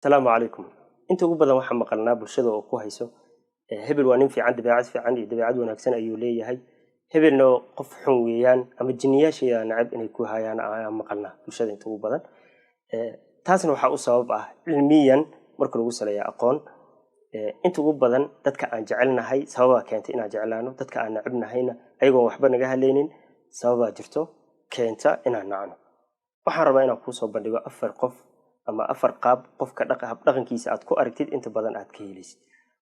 السلام عليكم. inta ugu badan waxaan maqalnaa bulshada oo ku hayso hebel waa nin fiican dabeecad fiican iyo dabeecad wanaagsan ayuu leeyahay hebelna qof xun weeyaan ama jinniyaasha nacab inay ku hayaan aan maqalnaa bulshada inta ugu badan taasna waxa uu sabab ah cilmiyan marka lagu saleeyo aqoon inta ugu badan dadka aan jecelnahay sababa keenta inaan jeclaano dadka aan nacabnahayna ayagoo waxba naga haleynin sababa jirto keenta inaan nacno waxaan rabaa inaan ku soo bandhigo afar qof ama afar qaab qofka dhaqankiisa aad ku aragtid inta badan aad ka helaysid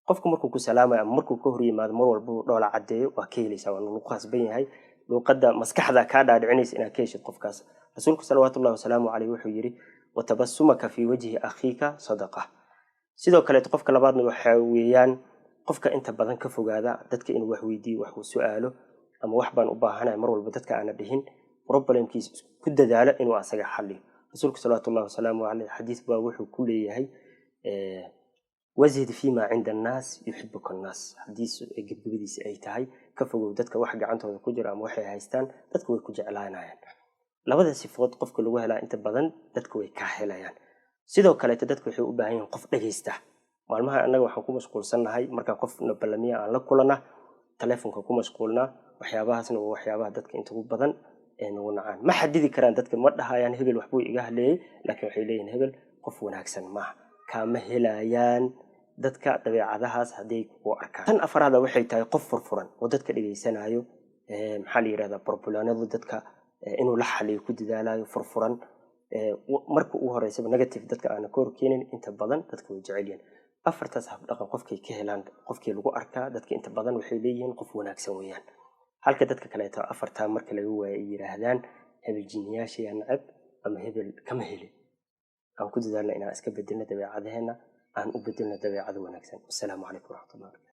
qofku markuu ku salaamayo ama markuu ka hor yimaado mar walba dhoola cadeeyo waa ka helaysaa waa lagu qasban yahay luqadda maskaxda ka dhaadhicinaysa inaad ka heshid qofkaas rasuulku sallallahu alayhi wasallam wuxuu yiri watabassumaka fi wajhi akhika sadaqa sidoo kale qofka labaadna waxa weeyaan qofka inta badan ka fogaada dadka inuu wax weydiiyo wax uu su'aalo ama wax baan u baahanahay mar walba dadka aan dhihin problemkiisa ku dadaala inuu asaga xalliyo rasuulku sallallahu alayhi wasallam xadiis baa wuxuu ku leeyahay wazid fima 'inda an-nas yuhibbuka an-nas xadiis gabagabadiisa ay tahay ka fogow dadka wax gacantooda ku jira ama waxay haystaan dadku way ku jeclaanayaan labada sifood qofka lagu helaa inta badan dadku way ka helayaan sidoo kale dadku waxay u baahan yihiin qof dhageysta maalmaha anaga waxaan ku mashquulsanahay marka qof nabalamiya aan la kulana telefoonka ku mashquulna waxyaabahaasna waa waxyaabaha dadka inta ugu badan nagu nacaan ma xadidi karaan dadka ma dhahayaan hebel waxbuu iga haleeyay laakiin waxay leeyihiin hebel qof wanaagsan ma kama helayaan dadka dabeecadahaas haday ku arkaan tan afraad waxay tahay qof furfuran oo dadka dhageysanayo maxaa la yiraahdaa problemada dadka inuu la xaliyo ku dadaalayo furfuran marka uu horeysa negative dadka aan ka horkeenin inta badan dadka way jecel yihiin afartaas hab dhaqan qofkay ka helaan qofkii lagu arkaa dadka inta badan waxay leeyihiin qof wanaagsan weeyaan halka dadka kale ay afarta marka laga waayay yiraahdaan hebel jinniyaasha nacab ama hebel kama helin aan ku dadaalna inaan iska bedelno dabeecadaheena aan u bedelno dabeecado wanaagsan. Assalaamu alaykum wa rahmatullahi.